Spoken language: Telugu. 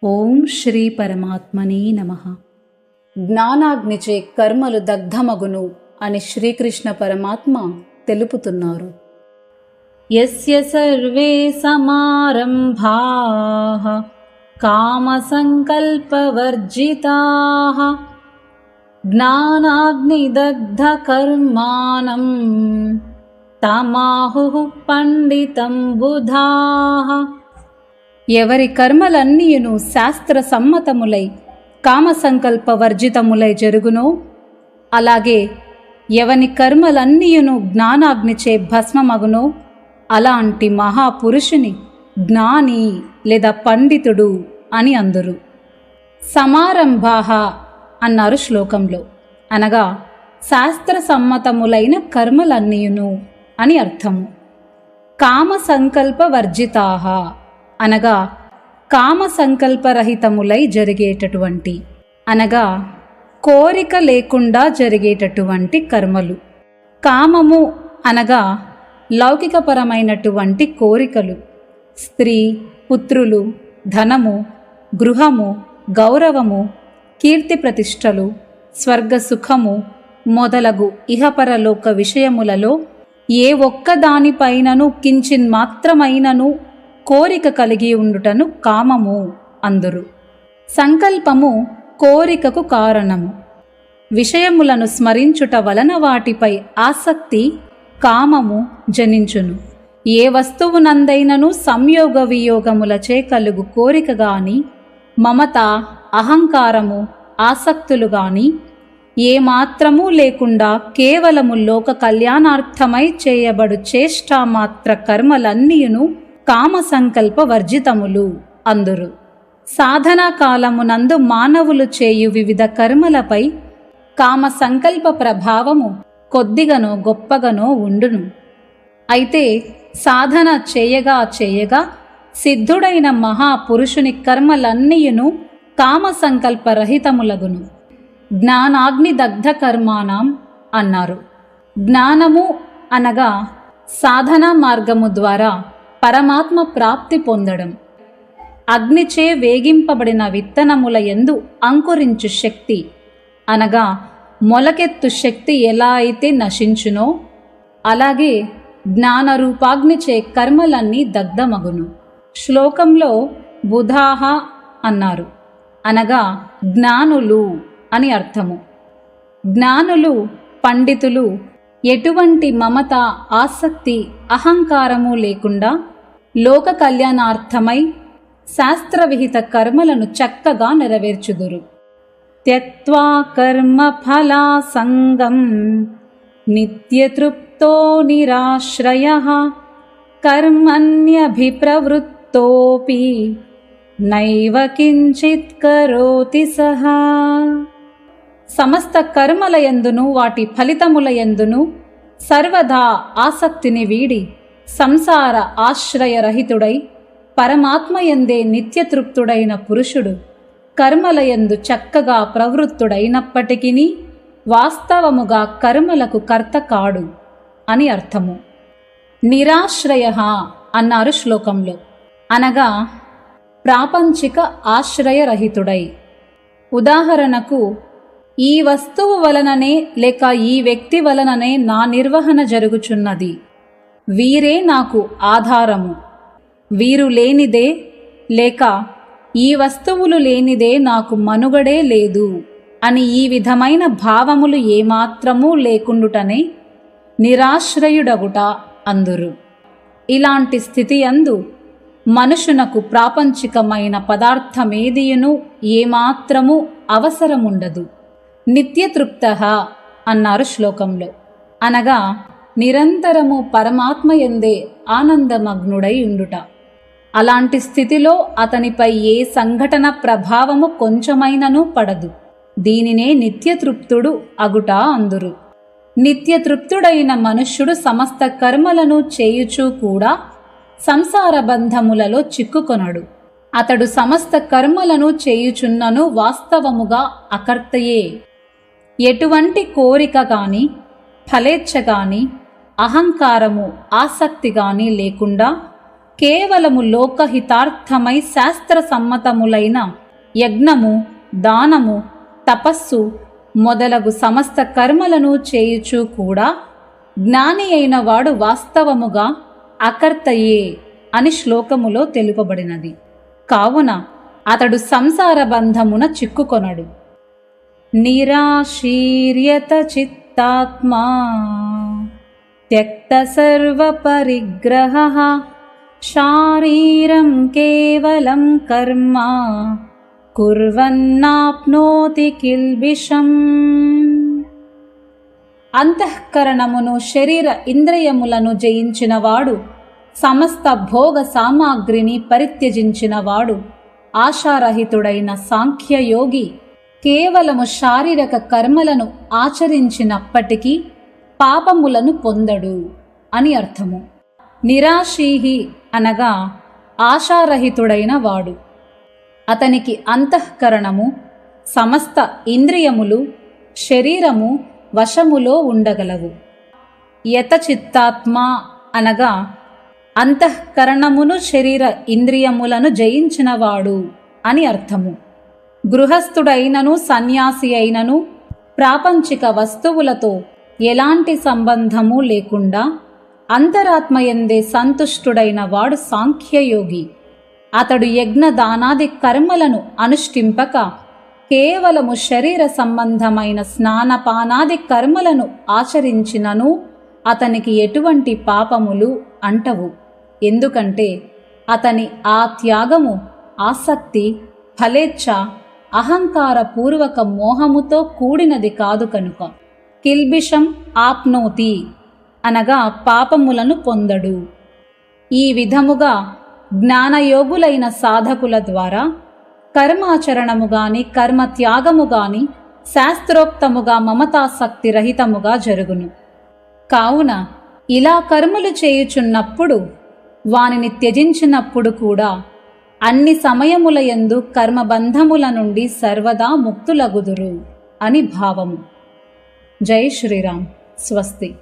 ఓం శ్రీ పరమాత్మనే నమః. జ్ఞానాగ్నిచే కర్మలు దగ్ధమగును అని శ్రీకృష్ణ పరమాత్మ తెలుపుతున్నారు. యస్య సర్వే సమారంభాః కామ సంకల్పవర్జితాః జ్ఞానాగ్నిదగ్ధ కర్మాణం తమాహుః పండితం బుధాః. ఎవరి కర్మలన్నీయును శాస్త్ర సమ్మతములై కామ సంకల్ప వర్జితములై జరుగునో, అలాగే ఎవని కర్మలన్నీయును జ్ఞానాగ్నిచే భస్మమగునో అలాంటి మహాపురుషుని జ్ఞాని లేదా పండితుడు అని అందురు. సమారంభాః అన్నారు శ్లోకంలో, అనగా శాస్త్ర సమ్మతములైన కర్మలన్నీయును అని అర్థము. కామ సంకల్ప వర్జితాః అనగా కామ సంకల్పరహితములై జరిగేటటువంటి, అనగా కోరిక లేకుండా జరిగేటటువంటి కర్మలు. కామము అనగా లౌకికపరమైనటువంటి కోరికలు, స్త్రీ, పుత్రులు, ధనము, గృహము, గౌరవము, కీర్తి ప్రతిష్టలు, స్వర్గ సుఖము మొదలగు ఇహపరలోక విషయములలో ఏ ఒక్కదానిపైనను కించిన్ మాత్రమైనను కోరిక కలిగి ఉండుటను కామము అందురు. సంకల్పము కోరికకు కారణము. విషయములను స్మరించుట వలన వాటిపై ఆసక్తి కామము జనించును. ఏ వస్తువునందైనను సంయోగ వియోగములచే కలుగు కోరిక గాని, మమత, అహంకారము, ఆసక్తులు గాని ఏమాత్రమూ లేకుండా కేవలము లోక కళ్యాణార్థమై చేయబడు చేష్టామాత్ర కర్మలన్నీయును కామ సంకల్ప వర్జితములు అందురు. సాధనా కాలమునందు మానవులు చేయు వివిధ కర్మలపై కామ సంకల్ప ప్రభావము కొద్దిగనో గొప్పగనో ఉండును. అయితే సాధన చేయగా చేయగా సిద్ధుడైన మహాపురుషుని కర్మలన్నీయును కామ సంకల్ప రహితములగును. జ్ఞానాగ్ని దగ్ధ కర్మాణం అన్నారు. జ్ఞానము అనగా సాధనా మార్గము ద్వారా పరమాత్మ ప్రాప్తి పొందడం. అగ్నిచే వేగింపబడిన విత్తనముల యందు అంకురించు శక్తి, అనగా మొలకెత్తు శక్తి ఎలా అయితే నశించునో అలాగే జ్ఞానరూపాగ్నిచే కర్మలన్నీ దగ్ధమగును. శ్లోకంలో బుధాహ అన్నారు, అనగా జ్ఞానులు అని అర్థము. జ్ఞానులు, పండితులు ఎటువంటి మమత, ఆసక్తి, అహంకారము లేకుండా లోక కళ్యాణార్థమై శాస్త్రవిహిత కర్మలను చక్కగా నెరవేర్చుదురు. త్యక్త్వా కర్మ ఫలాసంగం నిత్యతృప్తో నిరాశ్రయః కర్మణ్యభిప్రవృత్తోపి నైవ కించిత్ కరోతి సహా. సమస్త కర్మలయందును వాటి ఫలితములయందును సర్వదా ఆసక్తిని వీడి సంసార ఆశ్రయరహితుడై పరమాత్మయందే నిత్యతృప్తుడైన పురుషుడు కర్మలయందు చక్కగా ప్రవృత్తుడైనప్పటికీ వాస్తవముగా కర్మలకు కర్త కాడు అని అర్థము. నిరాశ్రయ అన్నారు శ్లోకంలో, అనగా ప్రాపంచిక ఆశ్రయరహితుడై. ఉదాహరణకు, ఈ వస్తువు వలననే లేక ఈ వ్యక్తి వలననే నా నిర్వహణ జరుగుచున్నది, వీరే నాకు ఆధారము, వీరు లేనిదే లేక ఈ వస్తువులు లేనిదే నాకు మనుగడే లేదు అని ఈ విధమైన భావములు ఏమాత్రమూ లేకుండుటనే నిరాశ్రయుడగుట అందురు. ఇలాంటి స్థితి యందు మనుషునకు ప్రాపంచికమైన పదార్థమేదియును ఏమాత్రము అవసరముండదు. నిత్యతృప్తః అన్నారు శ్లోకంలో, అనగా నిరంతరము పరమాత్మయందే ఆనందమగ్నుడై ఉండుట. అలాంటి స్థితిలో అతనిపై ఏ సంఘటన ప్రభావము కొంచెమైనను పడదు. దీనినే నిత్యతృప్తుడు అగుట అందురు. నిత్యతృప్తుడైన మనుష్యుడు సమస్త కర్మలను చేయుచూ కూడా సంసార బంధములలో చిక్కుకొనడు. అతడు సమస్త కర్మలను చేయుచున్నను వాస్తవముగా అకర్తయే. ఎటువంటి కోరిక గాని, ఫలేచ్ఛ గాని, అహంకారము, ఆసక్తి గాని లేకుండా కేవలము లోకహితార్థమై శాస్త్ర సమ్మతములైన యజ్ఞము, దానము, తపస్సు మొదలగు సమస్త కర్మలను చేయుచూ కూడా జ్ఞాని అయిన వాడు వాస్తవముగా అకర్తయే అని శ్లోకములో తెలుపబడినది. కావున అతడు సంసార బంధమున చిక్కుకొనడు. నిరాశీర్యత చిత్తాత్మా త్యక్త సర్వ పరిగ్రహః శారీరం కేవలం కర్మ కుర్వన్నాప్నోతి కిల్బిషం. అంతఃకరణమును, శరీర ఇంద్రియములను జయించినవాడు, సమస్త భోగ సామాగ్రిని పరిత్యజించినవాడు, ఆశారహితుడైన సాంఖ్యయోగి కేవలము శారీరక కర్మలను ఆచరించినప్పటికీ పాపములను పొందడు అని అర్థము. నిరాశీహి అనగా ఆశారహితుడైన వాడు. అతనికి అంతఃకరణము, సమస్త ఇంద్రియములు, శరీరము వశములో ఉండగలవు. యతచిత్తాత్మ అనగా అంతఃకరణమును, శరీర ఇంద్రియములను జయించినవాడు అని అర్థము. గృహస్థుడైనను, సన్యాసి అయినను ప్రాపంచిక వస్తువులతో ఎలాంటి సంబంధము లేకుండా అంతరాత్మయందే సంతుష్టుడైన వాడు సాంఖ్యయోగి. అతడు యజ్ఞ, దానాది కర్మలను అనుష్ఠింపక కేవలము శరీర సంబంధమైన స్నానపానాది కర్మలను ఆచరించినను అతనికి ఎటువంటి పాపములు అంటవు. ఎందుకంటే అతని ఆ త్యాగము ఆసక్తి, ఫలేచ్ఛ, అహంకారపూర్వక మోహముతో కూడినది కాదు కనుక. కిల్బిషం ఆప్నోతి అనగా పాపములను పొందడు. ఈ విధముగా జ్ఞానయోగులైన సాధకుల ద్వారా కర్మాచరణము గాని, కర్మత్యాగము గాని శాస్త్రోక్తముగా మమతాసక్తి రహితముగా జరుగును. కావున ఇలా కర్మలు చేయుచున్నప్పుడు, వానిని త్యజించినప్పుడు కూడా అన్ని సమయములయందు కర్మబంధముల నుండి సర్వదా ముక్తులగుదురు అని భావము. జై శ్రీరామ్. స్వస్తి.